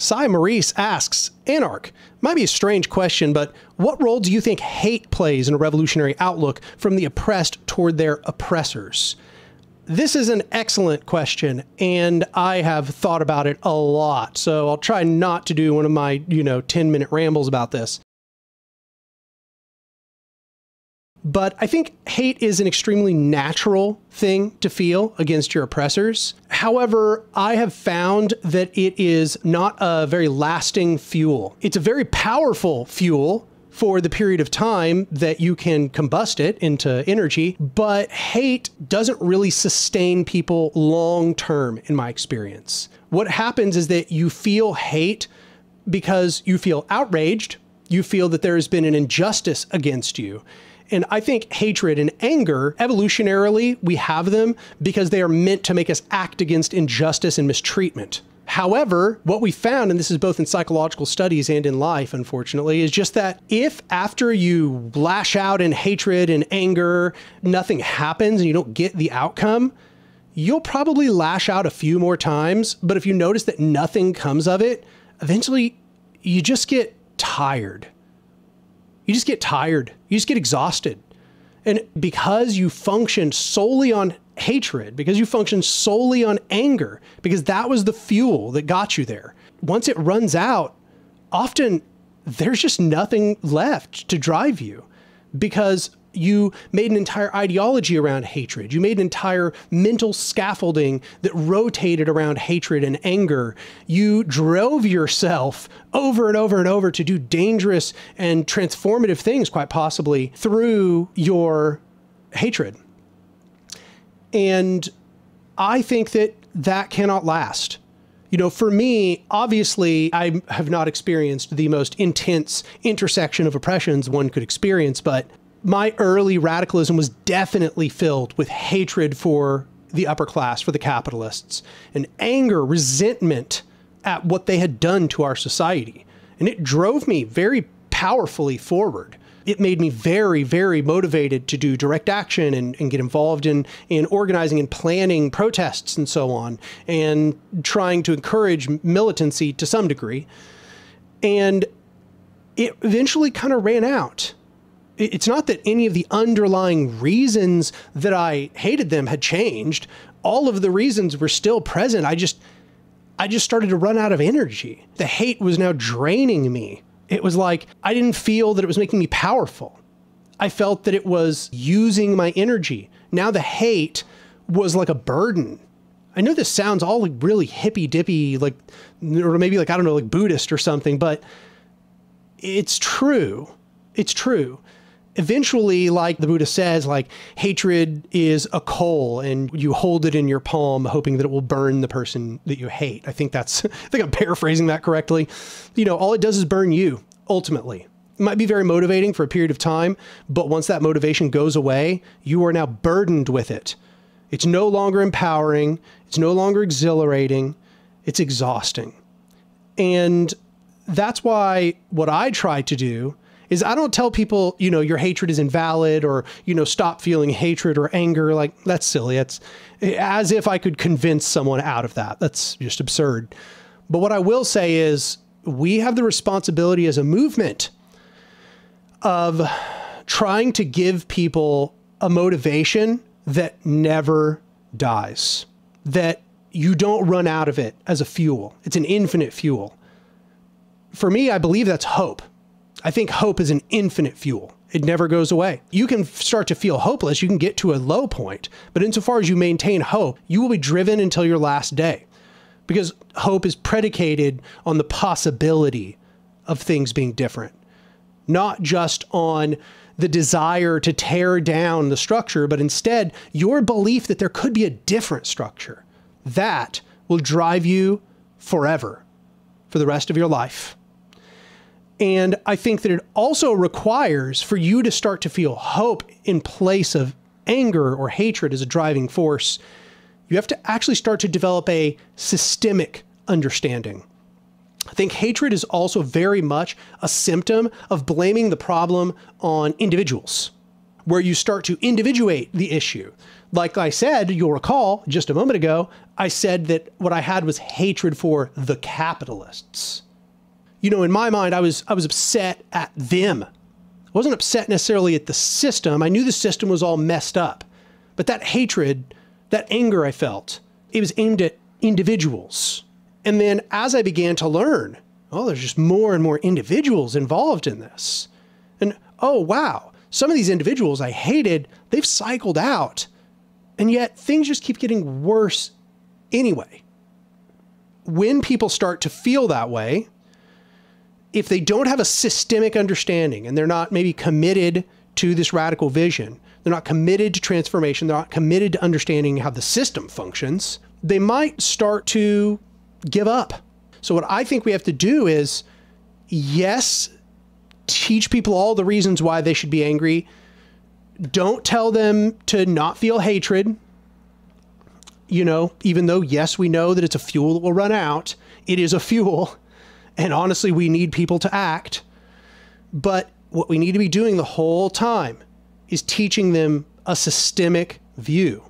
Cy Maurice asks, Anark, might be a strange question, but what role do you think hate plays in a revolutionary outlook from the oppressed toward their oppressors? This is an excellent question, and I have thought about it a lot, so I'll try not to do one of my, 10-minute rambles about this. But I think hate is an extremely natural thing to feel against your oppressors. However, I have found that it is not a very lasting fuel. It's a very powerful fuel for the period of time that you can combust it into energy, but hate doesn't really sustain people long term, in my experience. What happens is that you feel hate because you feel outraged, you feel that there has been an injustice against you. And I think hatred and anger, evolutionarily, we have them because they are meant to make us act against injustice and mistreatment. However, what we found, and this is both in psychological studies and in life, unfortunately, is just that if after you lash out in hatred and anger, nothing happens and you don't get the outcome, you'll probably lash out a few more times. But if you notice that nothing comes of it, eventually you just get tired. You just get tired. You just get exhausted. And because you function solely on hatred, because you function solely on anger, because that was the fuel that got you there, once it runs out, often there's just nothing left to drive you because you made an entire ideology around hatred. You made an entire mental scaffolding that rotated around hatred and anger. You drove yourself over and over and over to do dangerous and transformative things, quite possibly, through your hatred. And I think that that cannot last. For me, obviously, I have not experienced the most intense intersection of oppressions one could experience, but my early radicalism was definitely filled with hatred for the upper class, for the capitalists, and anger, resentment at what they had done to our society. And it drove me very powerfully forward. It made me very, very motivated to do direct action and get involved in organizing and planning protests and so on, and trying to encourage militancy to some degree. And it eventually kind of ran out. It's not that any of the underlying reasons that I hated them had changed. All of the reasons were still present. I just started to run out of energy. The hate was now draining me. It was like, I didn't feel that it was making me powerful. I felt that it was using my energy. Now the hate was like a burden. I know this sounds all like really hippy-dippy, or maybe I don't know, like Buddhist or something, but it's true. It's true. Eventually, like the Buddha says, hatred is a coal and you hold it in your palm, hoping that it will burn the person that you hate. I think I'm paraphrasing that correctly. All it does is burn you, ultimately. It might be very motivating for a period of time, but once that motivation goes away, you are now burdened with it. It's no longer empowering. It's no longer exhilarating. It's exhausting. And that's why what I try to do is I don't tell people, your hatred is invalid or, stop feeling hatred or anger. That's silly. It's as if I could convince someone out of that. That's just absurd. But what I will say is we have the responsibility as a movement of trying to give people a motivation that never dies, that you don't run out of it as a fuel. It's an infinite fuel. For me, I believe that's hope. I think hope is an infinite fuel. It never goes away. You can start to feel hopeless. You can get to a low point, but insofar as you maintain hope, you will be driven until your last day because hope is predicated on the possibility of things being different, not just on the desire to tear down the structure, but instead your belief that there could be a different structure. That will drive you forever, for the rest of your life. And I think that it also requires for you to start to feel hope in place of anger or hatred as a driving force. You have to actually start to develop a systemic understanding. I think hatred is also very much a symptom of blaming the problem on individuals, where you start to individuate the issue. Like I said, you'll recall just a moment ago, I said that what I had was hatred for the capitalists. You know, in my mind, I was upset at them. I wasn't upset necessarily at the system. I knew the system was all messed up. But that hatred, that anger I felt, it was aimed at individuals. And then as I began to learn, oh, there's just more and more individuals involved in this. And oh, wow, some of these individuals I hated, they've cycled out. And yet things just keep getting worse anyway. When people start to feel that way, if they don't have a systemic understanding and they're not maybe committed to this radical vision, they're not committed to transformation, they're not committed to understanding how the system functions, they might start to give up. So what I think we have to do is, yes, teach people all the reasons why they should be angry. Don't tell them to not feel hatred. You know, even though, yes, we know that it's a fuel that will run out, it is a fuel. And honestly, we need people to act. But what we need to be doing the whole time is teaching them a systemic view.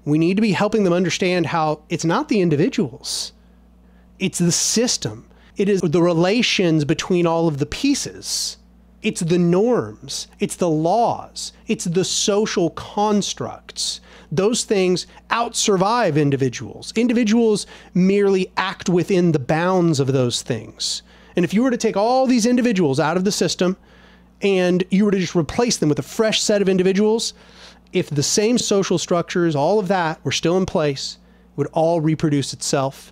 We need to be helping them understand how it's not the individuals, it's the system. It is the relations between all of the pieces. It's the norms, it's the laws, it's the social constructs. Those things out-survive individuals. Individuals merely act within the bounds of those things. And if you were to take all these individuals out of the system and you were to just replace them with a fresh set of individuals, if the same social structures, all of that were still in place, it would all reproduce itself.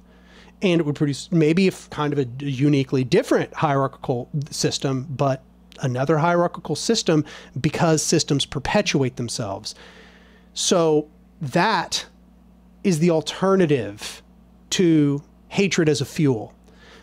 And it would produce maybe a kind of a uniquely different hierarchical system, but another hierarchical system, because systems perpetuate themselves. So that is the alternative to hatred as a fuel.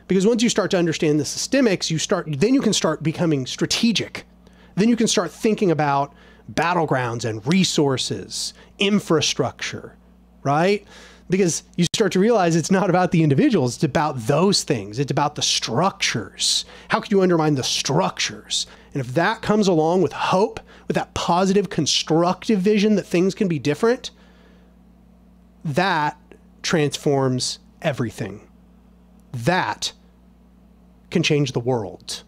Because once you start to understand the systemics, then you can start becoming strategic. Then you can start thinking about battlegrounds and resources, infrastructure, right? Because you start to realize it's not about the individuals, it's about those things. It's about the structures. How can you undermine the structures? And if that comes along with hope, with that positive, constructive vision that things can be different, that transforms everything. That can change the world.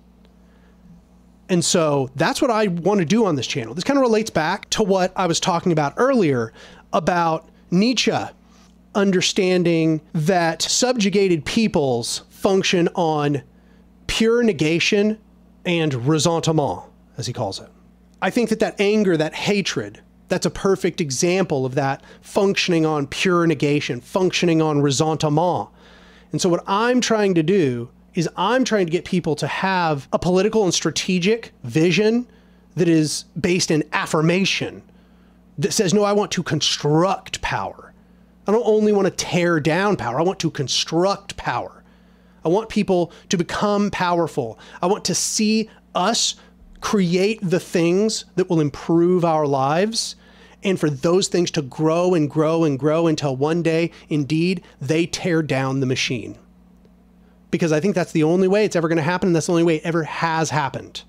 And so that's what I want to do on this channel. This kind of relates back to what I was talking about earlier about Nietzsche understanding that subjugated peoples function on pure negation and ressentiment, as he calls it. I think that that anger, that hatred, that's a perfect example of that functioning on pure negation, functioning on ressentiment. And so what I'm trying to do is I'm trying to get people to have a political and strategic vision that is based in affirmation, that says, no, I want to construct power. I don't only want to tear down power. I want to construct power. I want people to become powerful. I want to see us create the things that will improve our lives, and for those things to grow and grow and grow until one day, indeed, they tear down the machine. Because I think that's the only way it's ever going to happen, and that's the only way it ever has happened,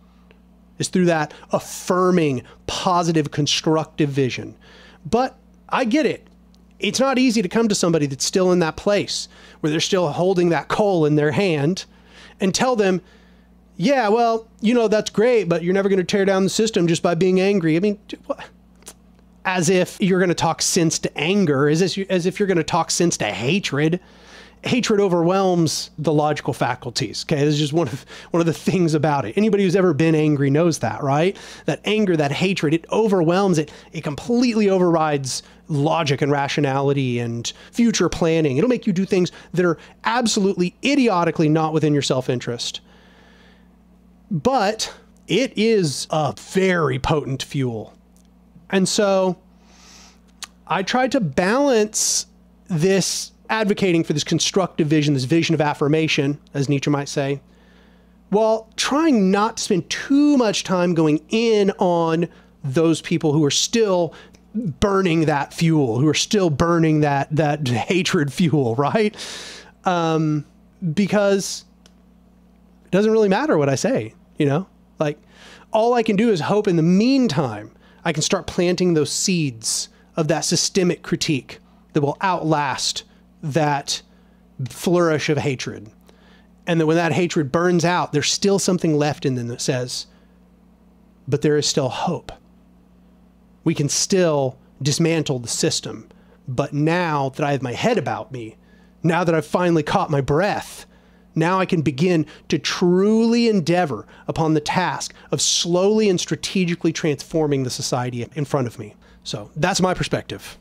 is through that affirming, positive, constructive vision. But I get it. It's not easy to come to somebody that's still in that place where they're still holding that coal in their hand and tell them, yeah, well, you know, that's great, but you're never going to tear down the system just by being angry. I mean, what? As if you're going to talk sense to anger, as if you're going to talk sense to hatred. Hatred overwhelms the logical faculties. Okay, this is just one of the things about it. Anybody who's ever been angry knows that, right? That anger, that hatred, it overwhelms it. It completely overrides logic and rationality and future planning. It'll make you do things that are absolutely idiotically not within your self-interest. But it is a very potent fuel. And so I tried to balance this advocating for this constructive vision, this vision of affirmation, as Nietzsche might say, while trying not to spend too much time going in on those people who are still burning that fuel, who are still burning that hatred fuel, right? Because it doesn't really matter what I say, you know? Like, all I can do is hope in the meantime I can start planting those seeds of that systemic critique that will outlast that flourish of hatred. And that when that hatred burns out, there's still something left in them that says, but there is still hope. We can still dismantle the system. But now that I have my head about me, now that I've finally caught my breath, now I can begin to truly endeavor upon the task of slowly and strategically transforming the society in front of me. So that's my perspective.